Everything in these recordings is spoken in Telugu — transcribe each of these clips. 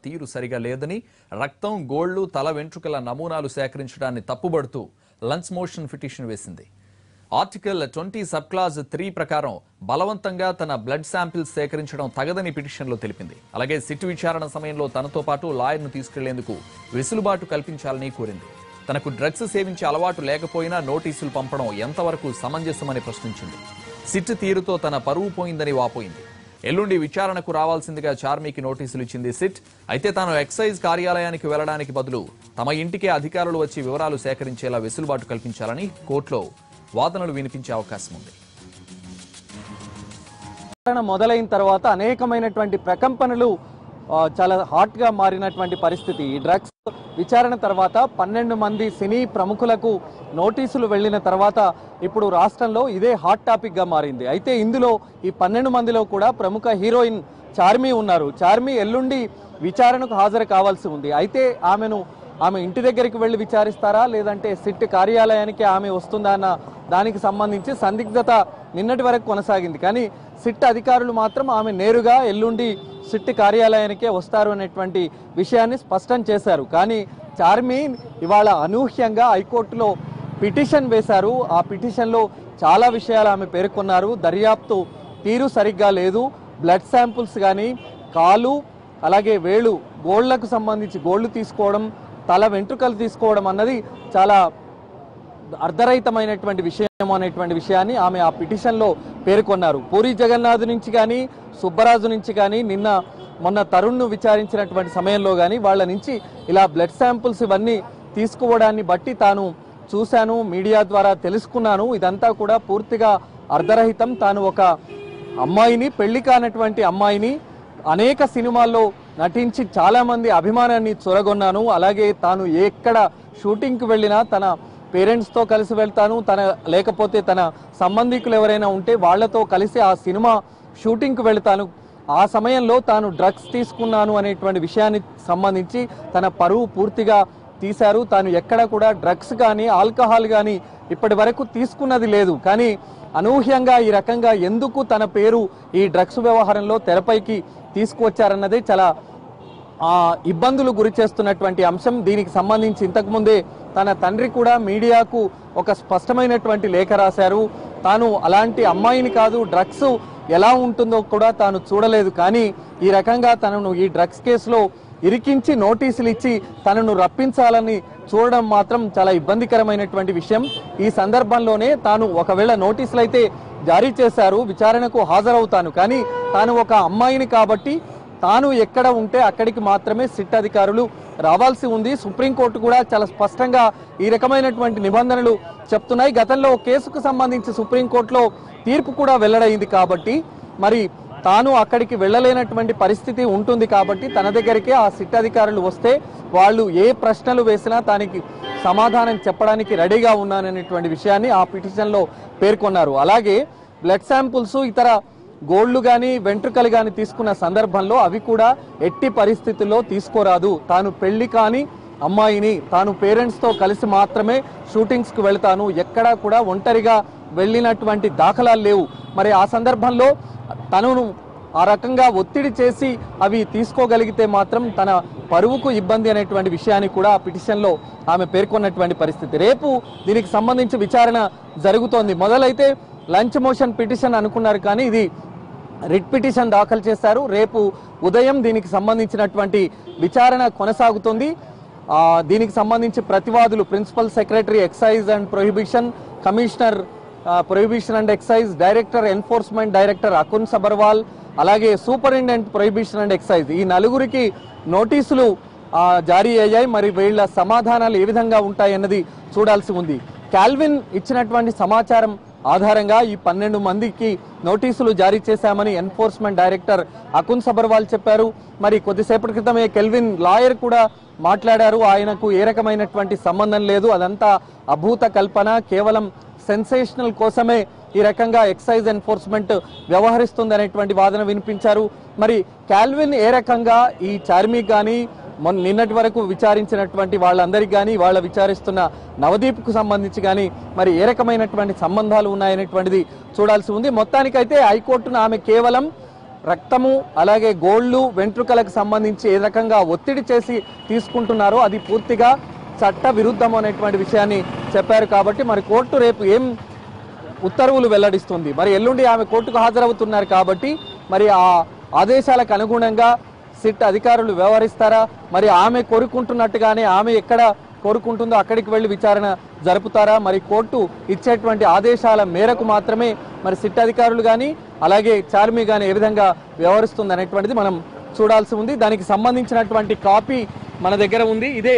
తీరు సరిగా లేదని, రక్తం, గోళ్లు, తల వెంట్రుకల నమూనాలు సేకరించడాన్ని తప్పుబడుతూ లంచ్ మోషన్ పిటిషన్ వేసింది. ఆర్టికల్ 20 సబ్ క్లాజ్ 3 ప్రకారం బలవంతంగా తన బ్లడ్ శాంపిల్స్ సేకరించడం తగదని పిటిషన్లో తెలిపింది. అలాగే సిట్ విచారణ సమయంలో తనతో పాటు లాయర్ను తీసుకెళ్లేందుకు వెసులుబాటు కల్పించాలని కోరింది. తనకు డ్రగ్స్ సేవించే అలవాటు లేకపోయినా నోటీసులు పంపడం ఎంతవరకు సమంజసమని ప్రశ్నించింది. సిట్ తీరుతో తన పరువు పోయిందని వాపోయింది. ఎల్లుండి విచారణకు రావాల్సిందిగా చార్మికి నోటీసులు ఇచ్చింది సిట్. అయితే తాను ఎక్సైజ్ కార్యాలయానికి వెళ్లడానికి బదులు తమ ఇంటికే అధికారులు వచ్చి వివరాలు సేకరించేలా వెసులుబాటు కల్పించాలని కోర్టులో వాదనలు వినిపించే అవకాశం ఉంది. మొదలైన తర్వాత అనేకమైనటువంటి ప్రకంపనలు చాలా హాట్ గా మారినటువంటి పరిస్థితి. ఈ డ్రగ్స్ విచారణ తర్వాత 12 మంది సినీ ప్రముఖులకు నోటీసులు వెళ్లిన తర్వాత ఇప్పుడు రాష్ట్రంలో ఇదే హాట్ టాపిక్ గా మారింది. అయితే ఇందులో ఈ 12 మందిలో కూడా ప్రముఖ హీరోయిన్ చార్మి ఉన్నారు. చార్మి ఎల్లుండి విచారణకు హాజరు కావాల్సి ఉంది. అయితే ఆమె ఇంటి దగ్గరికి వెళ్లి విచారిస్తారా లేదంటే సిట్ కార్యాలయానికి ఆమె వస్తుందా అన్న దానికి సంబంధించి సందిగ్ధత నిన్నటి వరకు కొనసాగింది. కానీ సిట్ అధికారులు మాత్రం ఆమె నేరుగా ఎల్లుండి సిట్ కార్యాలయానికే వస్తారు అనేటువంటి విషయాన్ని స్పష్టం చేశారు. కానీ చార్మి ఇవాళ అనూహ్యంగా హైకోర్టులో పిటిషన్ వేశారు. ఆ పిటిషన్లో చాలా విషయాలు ఆమె పేర్కొన్నారు. దర్యాప్తు తీరు సరిగ్గా లేదు, బ్లడ్ శాంపుల్స్ కానీ, కాలు అలాగే వేళ్ళు, గోళ్లకు సంబంధించి గోళ్లు తీసుకోవడం, తల వెంట్రుకలు తీసుకోవడం అన్నది చాలా అర్ధరహితమైనటువంటి విషయం అనేటువంటి విషయాన్ని ఆమె ఆ పిటిషన్లో పేర్కొన్నారు. పూరి జగన్నాథ్ నుంచి కానీ, సుబ్బరాజు నుంచి కానీ, మొన్న తరుణ్ను విచారించినటువంటి సమయంలో కానీ వాళ్ళ నుంచి ఇలా బ్లడ్ శాంపుల్స్ ఇవన్నీ తీసుకోవడాన్ని బట్టి తాను చూశాను, మీడియా ద్వారా తెలుసుకున్నాను, ఇదంతా కూడా పూర్తిగా అర్ధరహితం. తాను ఒక అమ్మాయిని, పెళ్లి కానటువంటి అమ్మాయిని, అనేక సినిమాల్లో నటించి చాలా మంది అభిమానాన్ని చొరగొన్నాను. అలాగే తాను ఎక్కడ షూటింగ్కి వెళ్ళినా తన పేరెంట్స్తో కలిసి వెళ్తాను, లేకపోతే తన సంబంధికులు ఎవరైనా ఉంటే వాళ్లతో కలిసి ఆ సినిమా షూటింగ్కి వెళ్తాను. ఆ సమయంలో తాను డ్రగ్స్ తీసుకున్నాను అనేటువంటి విషయాన్ని సంబంధించి తన పరువు పూర్తిగా తీశారు. తాను ఎక్కడ కూడా డ్రగ్స్ కానీ ఆల్కహాల్ కానీ ఇప్పటి వరకు తీసుకున్నది లేదు. కానీ అనూహ్యంగా ఈ రకంగా ఎందుకు తన పేరు ఈ డ్రగ్స్ వ్యవహారంలో తెరపైకి తీసుకువచ్చారన్నదే చాలా ఇబ్బందులు గురి చేస్తున్నటువంటి అంశం. దీనికి సంబంధించి ఇంతకుముందే తన తండ్రి కూడా మీడియాకు ఒక స్పష్టమైనటువంటి లేఖ రాశారు. తాను అలాంటి అమ్మాయిని కాదు, డ్రగ్స్ ఎలా ఉంటుందో కూడా తాను చూడలేదు. కానీ ఈ రకంగా తనను ఈ డ్రగ్స్ కేసులో ఇరికించి నోటీసులు ఇచ్చి తనను రప్పించాలని చూడడం మాత్రం చాలా ఇబ్బందికరమైనటువంటి విషయం. ఈ సందర్భంలోనే తాను ఒకవేళ నోటీసులు అయితే జారీ చేశారు, విచారణకు హాజరవుతాను, కానీ తాను ఒక అమ్మాయిని కాబట్టి తాను ఎక్కడ ఉంటే అక్కడికి మాత్రమే సిట్ అధికారులు రావాల్సి ఉంది. సుప్రీంకోర్టు కూడా చాలా స్పష్టంగా ఈ రకమైనటువంటి నిబంధనలు చెప్తున్నాయి. గతంలో కేసుకు సంబంధించి సుప్రీంకోర్టులో తీర్పు కూడా వెల్లడైంది కాబట్టి మరి తాను అక్కడికి వెళ్ళలేనటువంటి పరిస్థితి ఉంటుంది కాబట్టి తన దగ్గరికే ఆ సిట్ అధికారులు వస్తే వాళ్ళు ఏ ప్రశ్నలు వేసినా దానికి సమాధానం చెప్పడానికి రెడీగా ఉన్నాననేటువంటి విషయాన్ని ఆ పిటిషన్లో పేర్కొన్నారు. అలాగే బ్లడ్ శాంపుల్స్, ఇతర గోళ్లు కానీ వెంట్రుకలు కానీ తీసుకున్న సందర్భంలో అవి కూడా ఎట్టి పరిస్థితుల్లో తీసుకోరాదు. తాను పెళ్లి కాని అమ్మాయిని, తాను పేరెంట్స్తో కలిసి మాత్రమే షూటింగ్స్కి వెళ్తాను, ఎక్కడా కూడా ఒంటరిగా వెళ్ళినటువంటి దాఖలాలు లేవు. మరి ఆ సందర్భంలో తనను ఆ రకంగా ఒత్తిడి చేసి అవి తీసుకోగలిగితే మాత్రం తన పరువుకు ఇబ్బంది అనేటువంటి విషయాన్ని కూడా ఆ పిటిషన్లో ఆమె పేర్కొన్నటువంటి పరిస్థితి. రేపు దీనికి సంబంధించి విచారణ జరుగుతోంది. మొదలైతే లంచ్ మోషన్ పిటిషన్ అనుకున్నారు, కానీ ఇది రిట్ పిటిషన్ దాఖలు చేశారు. రేపు ఉదయం దీనికి సంబంధించినటువంటి విచారణ కొనసాగుతుంది. దీనికి సంబంధించి ప్రతివాదులు principal secretary excise and prohibition, commissioner prohibition and excise, director enforcement director Akun Sabharwal, అలాగే సూపరింటెండెంట్ ప్రొహిబిషన్ అండ్ ఎక్సైజ్, ఈ నలుగురికి నోటీసులు జారీ అయ్యాయి. మరి వీళ్ళ సమాధానాలు ఏ విధంగా ఉంటాయన్నది చూడాల్సి ఉంది. కాల్విన్ ఇచ్చినటువంటి సమాచారం ఆధారంగా ఈ 12 మందికి నోటీసులు జారీ చేశామని ఎన్ఫోర్స్మెంట్ డైరెక్టర్ అకున్ సబర్వాల్ చెప్పారు. మరి కొద్దిసేపటి క్రితమే కెల్విన్ లాయర్ కూడా మాట్లాడారు. ఆయనకు ఏ రకమైనటువంటి సంబంధం లేదు, అదంతా అభూత కల్పన, కేవలం సెన్సేషనల్ కోసమే ఈ రకంగా ఎక్సైజ్ ఎన్ఫోర్స్మెంట్ వ్యవహరిస్తుంది అనేటువంటి వాదన వినిపించారు. మరి కాల్విన్ ఏ రకంగా ఈ చార్మి కానీ నిన్నటి వరకు విచారించినటువంటి వాళ్ళందరికీ కానీ వాళ్ళ విచారిస్తున్న నవదీప్కు సంబంధించి కానీ మరి ఏ రకమైనటువంటి సంబంధాలు ఉన్నాయనేటువంటిది చూడాల్సి ఉంది. మొత్తానికైతే హైకోర్టును ఆమె కేవలం రక్తము అలాగే గోళ్లు వెంట్రుకలకు సంబంధించి ఏ రకంగా ఒత్తిడి చేసి తీసుకుంటున్నారో అది పూర్తిగా చట్ట విరుద్ధం అనేటువంటి విషయాన్ని చెప్పారు. కాబట్టి మరి కోర్టు రేపు ఏం ఉత్తర్వులు వెల్లడిస్తుంది, మరి ఎల్లుండి ఆమె కోర్టుకు హాజరవుతున్నారు కాబట్టి మరి ఆ ఆదేశాలకు అనుగుణంగా సిట్ అధికారులు వ్యవహరిస్తారా, మరి ఆమె కోరుకుంటున్నట్టుగానే ఆమె ఎక్కడ కోరుకుంటుందో అక్కడికి వెళ్ళి విచారణ జరుపుతారా, మరి కోర్టు ఇచ్చేటువంటి ఆదేశాల మేరకు మాత్రమే మరి సిట్ అధికారులు కానీ అలాగే చార్మి కానీ ఏ విధంగా వ్యవహరిస్తుంది అనేటువంటిది మనం చూడాల్సి ఉంది. దానికి సంబంధించినటువంటి కాపీ మన దగ్గర ఉంది. ఇదే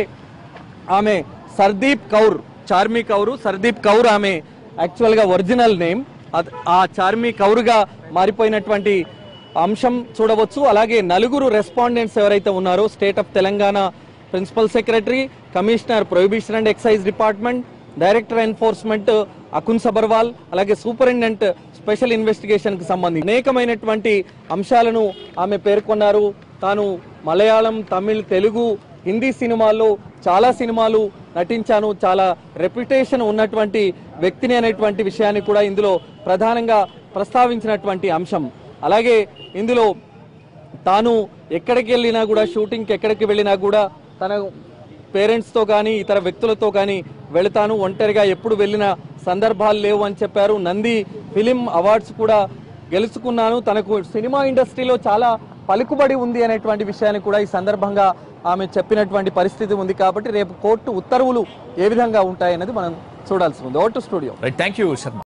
ఆమె సర్దీప్ కౌర్, చార్మి కౌర్, సర్దీప్ కౌర్ ఆమె యాక్చువల్గా ఒరిజినల్ నేమ్. ఆ చార్మి కౌర్గా మారిపోయినటువంటి అంశం చూడవచ్చు. అలాగే నలుగురు రెస్పాండెంట్స్ ఎవరైతే ఉన్నారో state of Telangana principal secretary, commissioner prohibition and excise department, director enforcement Akun Sabharwal, అలాగే సూపరింటెండెంట్ స్పెషల్ ఇన్వెస్టిగేషన్ కు సంబంధించి అనేకమైనటువంటి అంశాలను ఆమె పేర్కొన్నారు. తాను మలయాళం, తమిళ్, తెలుగు, హిందీ సినిమాల్లో చాలా సినిమాలు నటించాను, చాలా రెప్యుటేషన్ ఉన్నటువంటి వ్యక్తిని అనేటువంటి విషయాన్ని కూడా ఇందులో ప్రధానంగా ప్రస్తావించినటువంటి అంశం. అలాగే ఇందులో తాను ఎక్కడికి వెళ్ళినా కూడా, షూటింగ్కి ఎక్కడికి వెళ్ళినా కూడా తన పేరెంట్స్తో కానీ ఇతర వ్యక్తులతో కానీ వెళతాను, ఒంటరిగా ఎప్పుడు వెళ్ళిన సందర్భాలు లేవు అని చెప్పారు. నంది ఫిలిం అవార్డ్స్ కూడా గెలుచుకున్నాను, తనకు సినిమా ఇండస్ట్రీలో చాలా పలుకుబడి ఉంది అనేటువంటి విషయాన్ని కూడా ఈ సందర్భంగా ఆమె చెప్పినటువంటి పరిస్థితి ఉంది. కాబట్టి రేపు కోర్టు ఉత్తర్వులు ఏ విధంగా ఉంటాయన్నది మనం చూడాల్సి ఉంది. ఓటు studio. Thank you Sharma.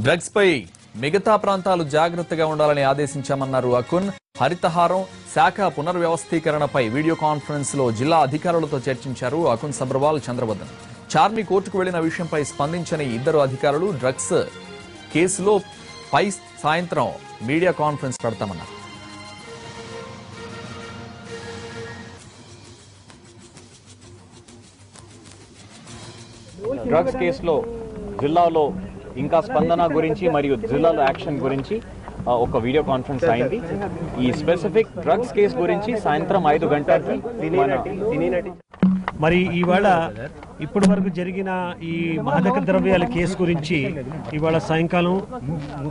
Drugs పై మిగతా ప్రాంతాలు జాగ్రత్తగా ఉండాలని ఆదేశించామన్నారు అకున్. హరితహారం శాఖ పునర్వ్యవస్థీకరణపై వీడియో కాన్ఫరెన్స్ లో జిల్లా అధికారులతో చర్చించారు అకున్ సబర్వాల్, చంద్రవర్ధన్. చార్మి కోర్టుకు వెళ్లిన విషయంపై స్పందించని ఇద్దరు అధికారులు డ్రగ్స్ కేసులో పై సాయంత్రం మీడియా కాన్ఫరెన్స్ పెడతామన్నారు. డ్రగ్స్ కేసులో జిల్లాలో ఇంకా స్పందన గురించి మరియు జిల్లాలో యాక్షన్ గురించి ఒక వీడియో కాన్ఫరెన్స్ అయింది. ఈ స్పెసిఫిక్ డ్రగ్స్ కేసు గురించి సాయంత్రం 5 గంటలకి మరి ఇవాళ ఇప్పటి వరకు జరిగిన ఈ మాదక ద్రవ్యాల కేసు గురించి ఇవాళ సాయంకాలం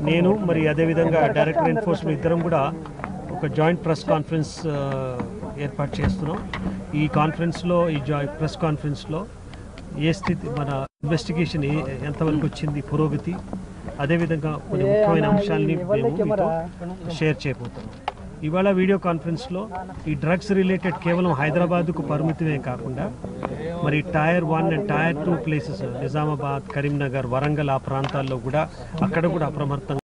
నేను మరి అదేవిధంగా డైరెక్టర్ ఎన్ఫోర్స్మెంట్ ఇద్దరం కూడా ఒక జాయింట్ ప్రెస్ కాన్ఫరెన్స్ ఏర్పాటు చేస్తున్నాం. ఈ కాన్ఫరెన్స్లో ఈ ప్రెస్ కాన్ఫరెన్స్లో ఏ స్థితి మన ఇన్వెస్టిగేషన్ ఎంతవరకు వచ్చింది, పురోగతి, అదేవిధంగా కొన్ని ముఖ్యమైన అంశాలని మేము మీతో షేర్ చేయబోతున్నాం. ఇవాళ వీడియో కాన్ఫరెన్స్లో ఈ డ్రగ్స్ రిలేటెడ్ కేవలం హైదరాబాద్కు పరిమితమే కాకుండా మరి tier 1 and tier 2 places Nizamabad, Karimnagar, Warangal ఆ ప్రాంతాల్లో కూడా అక్కడ కూడా అప్రమత్తంగా